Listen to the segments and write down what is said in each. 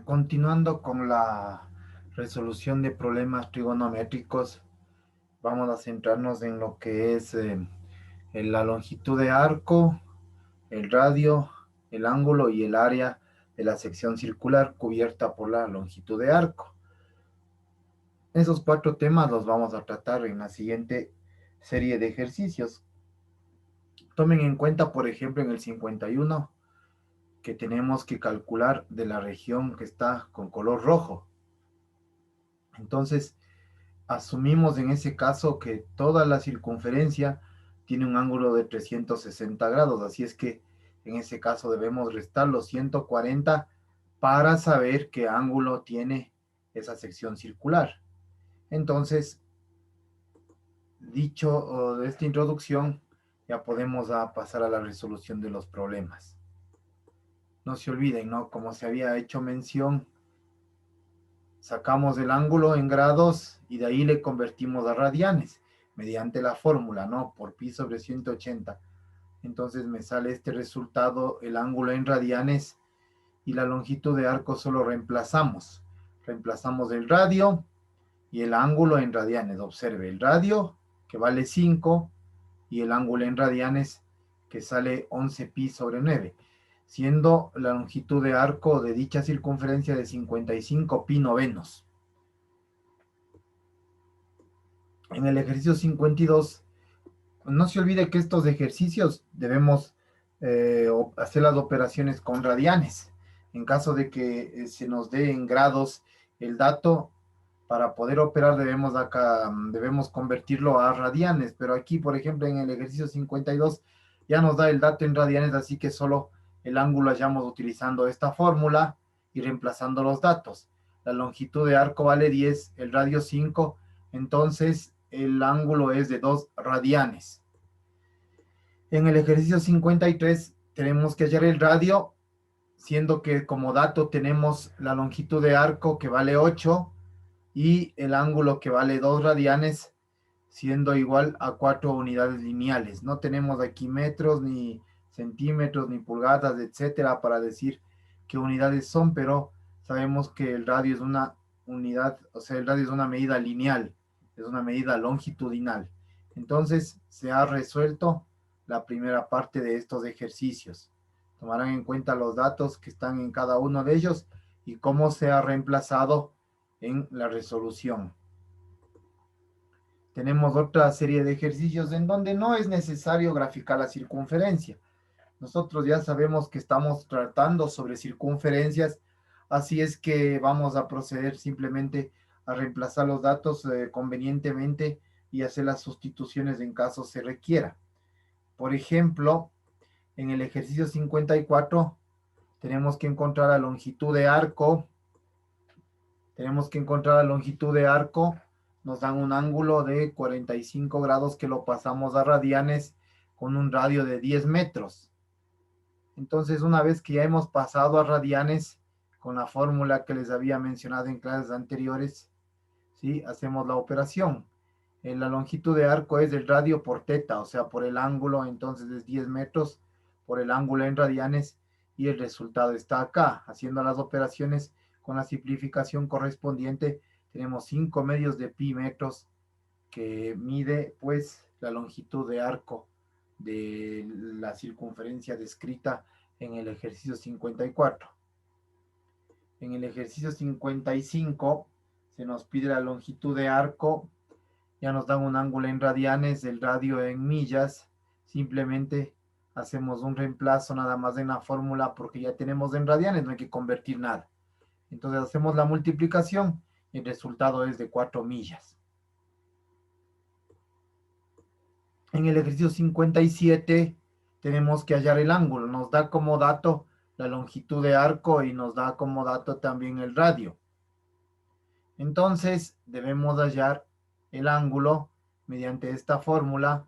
Continuando con la resolución de problemas trigonométricos, vamos a centrarnos en lo que es la longitud de arco, el radio, el ángulo y el área de la sección circular cubierta por la longitud de arco. Esos cuatro temas los vamos a tratar en la siguiente serie de ejercicios. Tomen en cuenta, por ejemplo, en el 51, que tenemos que calcular de la región que está con color rojo. Entonces, asumimos en ese caso que toda la circunferencia tiene un ángulo de 360 grados, así es que en ese caso debemos restar los 140 para saber qué ángulo tiene esa sección circular. Entonces, dicho de esta introducción, ya podemos pasar a la resolución de los problemas. No se olviden, ¿no? Como se había hecho mención, sacamos el ángulo en grados y de ahí le convertimos a radianes mediante la fórmula, ¿no? Por pi sobre 180. Entonces me sale este resultado, el ángulo en radianes y la longitud de arco solo reemplazamos. Reemplazamos el radio y el ángulo en radianes. Observe, el radio que vale 5 y el ángulo en radianes que sale 11 pi sobre 9, siendo la longitud de arco de dicha circunferencia de 55 pi novenos. En el ejercicio 52, no se olvide que estos ejercicios debemos hacer las operaciones con radianes. En caso de que se nos dé en grados el dato, para poder operar debemos convertirlo a radianes, pero aquí, por ejemplo, en el ejercicio 52 ya nos da el dato en radianes, así que solo el ángulo hallamos utilizando esta fórmula y reemplazando los datos. La longitud de arco vale 10, el radio 5, entonces el ángulo es de 2 radianes. En el ejercicio 53 tenemos que hallar el radio, siendo que como dato tenemos la longitud de arco que vale 8 y el ángulo que vale 2 radianes, siendo igual a 4 unidades lineales. No tenemos aquí metros, ni centímetros, ni pulgadas, etcétera, para decir qué unidades son, pero sabemos que el radio es una unidad, o sea, el radio es una medida lineal, es una medida longitudinal. Entonces, se ha resuelto la primera parte de estos ejercicios. Tomarán en cuenta los datos que están en cada uno de ellos y cómo se ha reemplazado en la resolución. Tenemos otra serie de ejercicios en donde no es necesario graficar la circunferencia. Nosotros ya sabemos que estamos tratando sobre circunferencias, así es que vamos a proceder simplemente a reemplazar los datos convenientemente y hacer las sustituciones en caso se requiera. Por ejemplo, en el ejercicio 54 tenemos que encontrar la longitud de arco. Nos dan un ángulo de 45 grados que lo pasamos a radianes con un radio de 10 metros. Entonces, una vez que ya hemos pasado a radianes con la fórmula que les había mencionado en clases anteriores, ¿sí? Hacemos la operación. La longitud de arco es el radio por teta, o sea, por el ángulo, entonces es 10 metros por el ángulo en radianes y el resultado está acá. Haciendo las operaciones con la simplificación correspondiente, tenemos 5 medios de pi metros que mide pues la longitud de arco de la circunferencia descrita en el ejercicio 54. En el ejercicio 55 se nos pide la longitud de arco, ya nos dan un ángulo en radianes, el radio en millas, simplemente hacemos un reemplazo nada más en la fórmula porque ya tenemos en radianes, no hay que convertir nada. Entonces hacemos la multiplicación y el resultado es de 4 millas. En el ejercicio 57 tenemos que hallar el ángulo. Nos da como dato la longitud de arco y nos da como dato también el radio. Entonces debemos hallar el ángulo mediante esta fórmula.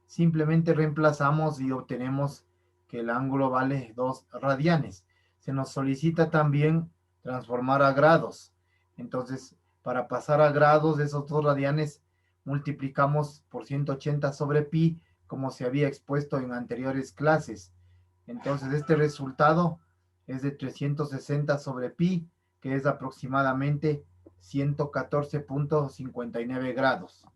Simplemente reemplazamos y obtenemos que el ángulo vale 2 radianes. Se nos solicita también transformar a grados. Entonces, para pasar a grados de esos 2 radianes, multiplicamos por 180 sobre pi, como se había expuesto en anteriores clases. Entonces, este resultado es de 360 sobre pi, que es aproximadamente 114.59 grados.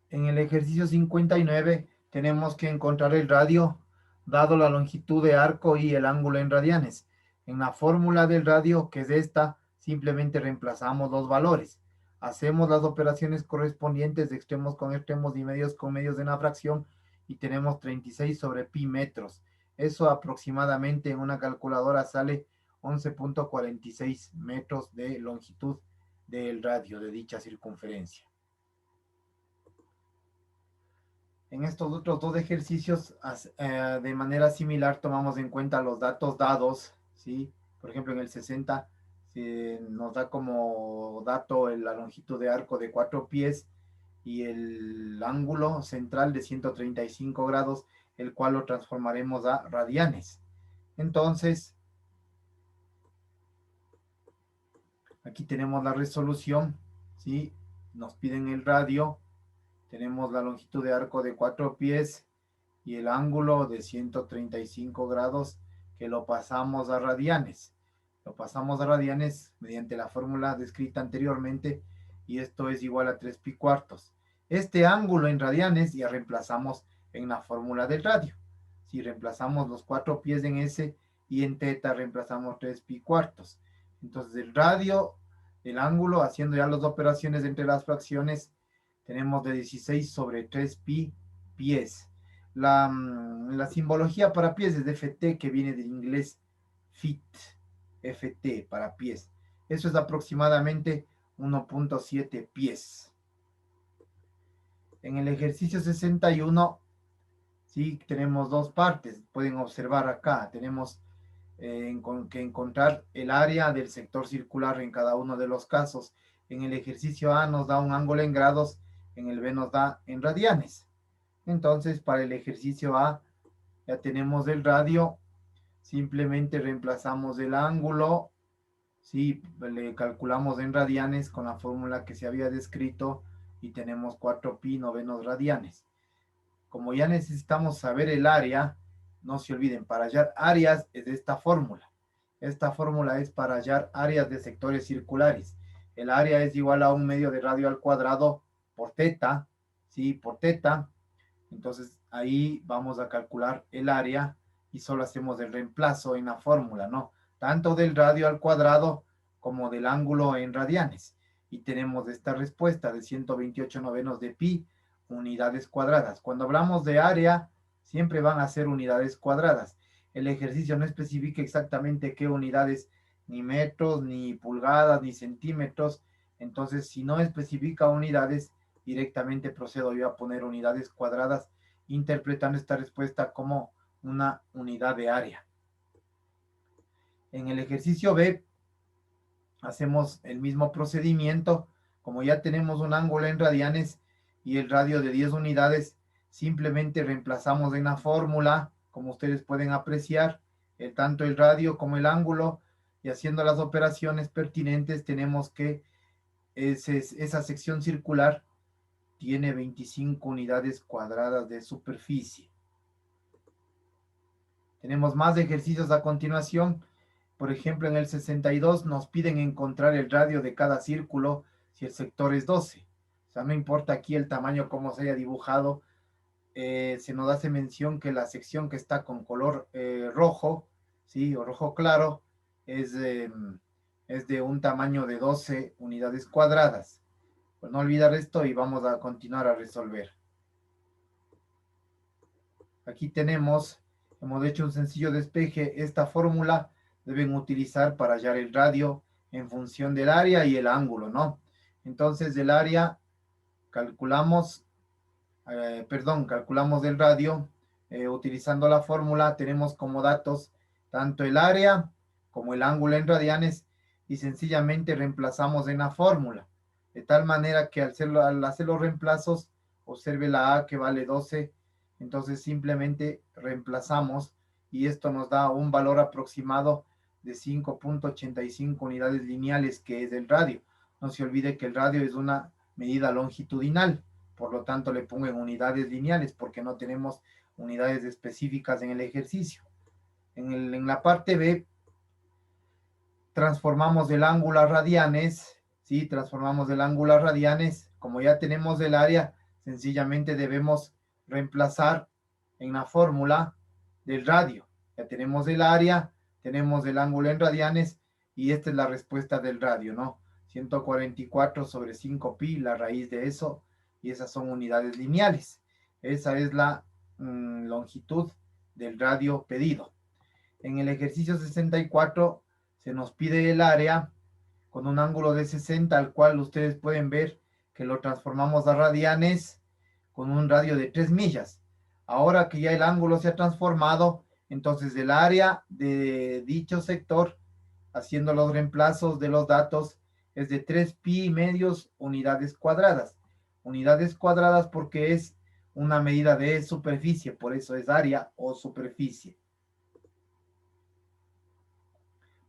En el ejercicio 59 tenemos que encontrar el radio dado la longitud de arco y el ángulo en radianes. En la fórmula del radio, que es esta, simplemente reemplazamos los valores. Hacemos las operaciones correspondientes de extremos con extremos y medios con medios de una fracción y tenemos 36 sobre pi metros. Eso aproximadamente en una calculadora sale 11.46 metros de longitud del radio de dicha circunferencia. En estos otros dos ejercicios, de manera similar, tomamos en cuenta los datos dados, ¿sí? Por ejemplo, en el 60 nos da como dato la longitud de arco de 4 pies y el ángulo central de 135 grados, el cual lo transformaremos a radianes. Entonces, aquí tenemos la resolución, ¿sí? Nos piden el radio, tenemos la longitud de arco de 4 pies y el ángulo de 135 grados, que lo pasamos a radianes. Lo pasamos a radianes mediante la fórmula descrita anteriormente y esto es igual a 3 pi cuartos. Este ángulo en radianes ya reemplazamos en la fórmula del radio. Si reemplazamos los 4 pies en S y en teta reemplazamos 3 pi cuartos. Entonces el radio, el ángulo, haciendo ya las operaciones entre las fracciones, tenemos de 16 sobre 3 pi pies. La simbología para pies es FT, que viene del inglés fit, FT para pies. Eso es aproximadamente 1.7 pies. En el ejercicio 61, sí, tenemos dos partes. Pueden observar acá, tenemos que encontrar el área del sector circular en cada uno de los casos. En el ejercicio A nos da un ángulo en grados, en el B nos da en radianes. Entonces, para el ejercicio A, ya tenemos el radio, simplemente reemplazamos el ángulo, ¿sí? Le calculamos en radianes con la fórmula que se había descrito y tenemos 4 pi novenos radianes. Como ya necesitamos saber el área, no se olviden, para hallar áreas es esta fórmula. Esta fórmula es para hallar áreas de sectores circulares. El área es igual a un medio de radio al cuadrado por teta, ¿sí? Por teta. Entonces ahí vamos a calcular el área y solo hacemos el reemplazo en la fórmula, ¿no? Tanto del radio al cuadrado como del ángulo en radianes. Y tenemos esta respuesta de 128 novenos de pi unidades cuadradas. Cuando hablamos de área, siempre van a ser unidades cuadradas. El ejercicio no especifica exactamente qué unidades, ni metros, ni pulgadas, ni centímetros. Entonces, si no especifica unidades, directamente procedo yo a poner unidades cuadradas, interpretando esta respuesta como una unidad de área. En el ejercicio B, hacemos el mismo procedimiento. Como ya tenemos un ángulo en radianes y el radio de 10 unidades, simplemente reemplazamos en la fórmula, como ustedes pueden apreciar, tanto el radio como el ángulo, y haciendo las operaciones pertinentes tenemos que esa sección circular tiene 25 unidades cuadradas de superficie. Tenemos más ejercicios a continuación. Por ejemplo, en el 62 nos piden encontrar el radio de cada círculo si el sector es 12. O sea, no importa aquí el tamaño, cómo se haya dibujado, se nos hace mención que la sección que está con color rojo, ¿sí? O rojo claro, es de un tamaño de 12 unidades cuadradas. Pues no olvidar esto y vamos a continuar a resolver. Aquí tenemos, hemos hecho un sencillo despeje. Esta fórmula deben utilizar para hallar el radio en función del área y el ángulo, ¿no? Entonces, del área calculamos, calculamos el radio utilizando la fórmula. Tenemos como datos tanto el área como el ángulo en radianes y sencillamente reemplazamos en la fórmula. De tal manera que al hacer los reemplazos, observe la A que vale 12, entonces simplemente reemplazamos y esto nos da un valor aproximado de 5.85 unidades lineales, que es el radio. No se olvide que el radio es una medida longitudinal, por lo tanto le pongo en unidades lineales porque no tenemos unidades específicas en el ejercicio. En la parte B, transformamos el ángulo a radianes, ¿sí? Transformamos el ángulo a radianes. Como ya tenemos el área, sencillamente debemos reemplazar en la fórmula del radio. Ya tenemos el área, tenemos el ángulo en radianes y esta es la respuesta del radio, ¿no? 144 sobre 5 pi, la raíz de eso, y esas son unidades lineales. Esa es la longitud del radio pedido. En el ejercicio 64 se nos pide el área con un ángulo de 60, al cual ustedes pueden ver que lo transformamos a radianes con un radio de 3 millas. Ahora que ya el ángulo se ha transformado, entonces el área de dicho sector, haciendo los reemplazos de los datos, es de 3 pi medios unidades cuadradas. Unidades cuadradas porque es una medida de superficie, por eso es área o superficie.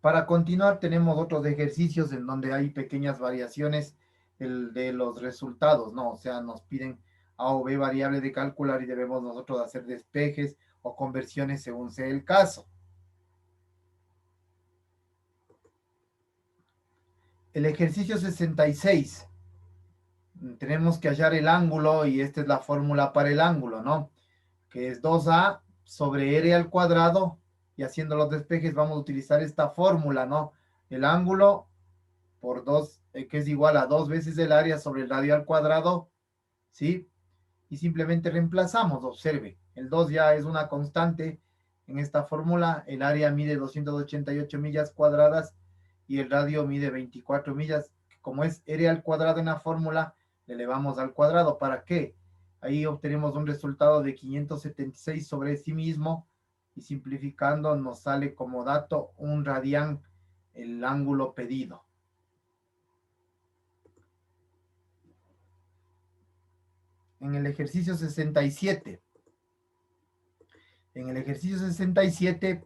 Para continuar, tenemos otros ejercicios en donde hay pequeñas variaciones de los resultados, ¿no? O sea, nos piden A o B variable de calcular y debemos nosotros hacer despejes o conversiones según sea el caso. El ejercicio 66. Tenemos que hallar el ángulo y esta es la fórmula para el ángulo, ¿no? Que es 2a sobre r al cuadrado, y haciendo los despejes vamos a utilizar esta fórmula, ¿no? El ángulo por 2, que es igual a 2 veces el área sobre el radio al cuadrado, ¿sí? Y simplemente reemplazamos, observe, el 2 ya es una constante en esta fórmula, el área mide 288 millas cuadradas y el radio mide 24 millas, como es r al cuadrado en la fórmula, le elevamos al cuadrado, ¿para qué? Ahí obtenemos un resultado de 576 sobre sí mismo, y simplificando nos sale como dato un radián el ángulo pedido. En el ejercicio 67. En el ejercicio 67,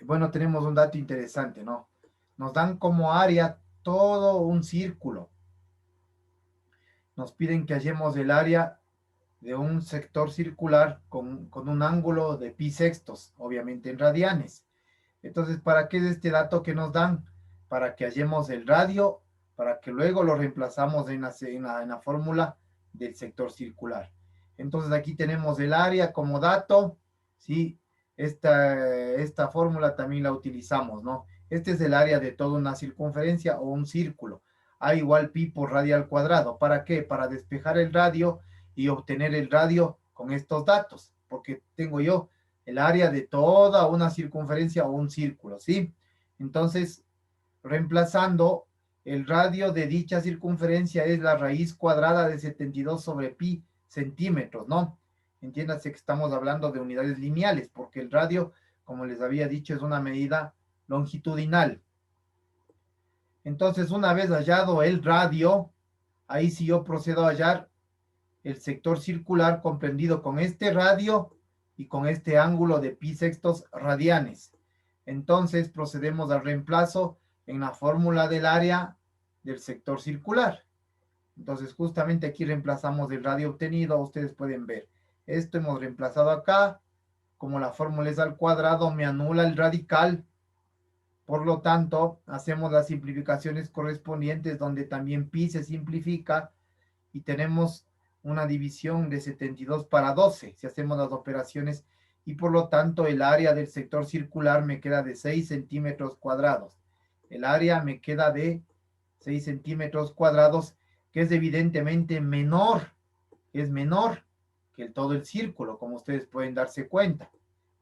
bueno, tenemos un dato interesante, ¿no? Nos dan como área todo un círculo. Nos piden que hallemos el área de un sector circular con un ángulo de pi sextos, obviamente en radianes. Entonces, ¿para qué es este dato que nos dan? Para que hallemos el radio, para que luego lo reemplazamos en la fórmula del sector circular. Entonces, aquí tenemos el área como dato, ¿sí? Esta fórmula también la utilizamos, ¿no? Este es el área de toda una circunferencia o un círculo. A igual pi por radio al cuadrado. ¿Para qué? Para despejar el radio y obtener el radio con estos datos, porque tengo yo el área de toda una circunferencia o un círculo, ¿sí? Entonces, reemplazando, el radio de dicha circunferencia es la raíz cuadrada de 72 sobre pi centímetros, ¿no? Entiéndase que estamos hablando de unidades lineales, porque el radio, como les había dicho, es una medida longitudinal. Entonces, una vez hallado el radio, ahí sí yo procedo a hallar el sector circular comprendido con este radio y con este ángulo de pi sextos radianes. Entonces procedemos al reemplazo en la fórmula del área del sector circular. Entonces justamente aquí reemplazamos el radio obtenido, ustedes pueden ver. Esto hemos reemplazado acá, como la fórmula es al cuadrado, me anula el radical. Por lo tanto, hacemos las simplificaciones correspondientes donde también pi se simplifica y tenemos una división de 72 para 12, si hacemos las operaciones, y por lo tanto el área del sector circular me queda de 6 centímetros cuadrados. El área me queda de 6 centímetros cuadrados, que es evidentemente menor, es menor que todo el círculo, como ustedes pueden darse cuenta.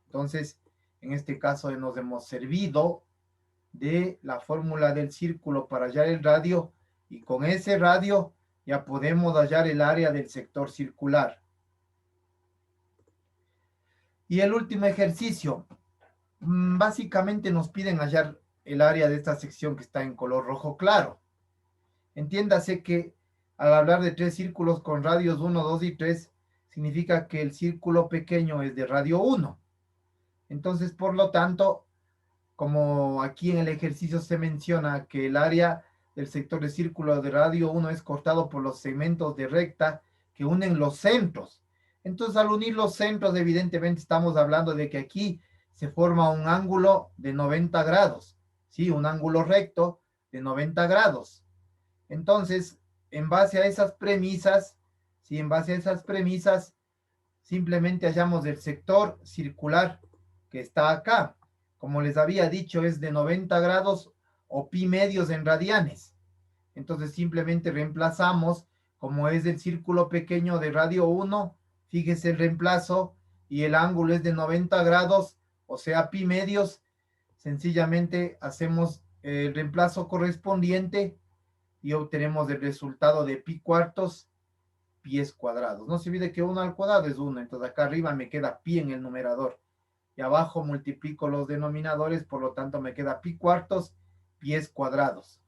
Entonces, en este caso nos hemos servido de la fórmula del círculo para hallar el radio, y con ese radio ya podemos hallar el área del sector circular. Y el último ejercicio, básicamente nos piden hallar el área de esta sección que está en color rojo claro. Entiéndase que al hablar de 3 círculos con radios 1, 2 y 3, significa que el círculo pequeño es de radio 1. Entonces, por lo tanto, como aquí en el ejercicio se menciona que el área del sector de círculo de radio 1 es cortado por los segmentos de recta que unen los centros. Entonces, al unir los centros, evidentemente estamos hablando de que aquí se forma un ángulo de 90 grados, ¿sí? Un ángulo recto de 90 grados. Entonces, en base a esas premisas, ¿sí? En base a esas premisas, simplemente hallamos el sector circular que está acá. Como les había dicho, es de 90 grados o pi medios en radianes. Entonces simplemente reemplazamos, como es el círculo pequeño de radio 1, fíjese el reemplazo y el ángulo es de 90 grados, o sea, pi medios. Sencillamente hacemos el reemplazo correspondiente y obtenemos el resultado de pi cuartos pies cuadrados. No se olvide que 1 al cuadrado es 1, entonces acá arriba me queda pi en el numerador y abajo multiplico los denominadores, por lo tanto me queda pi cuartos pies cuadrados.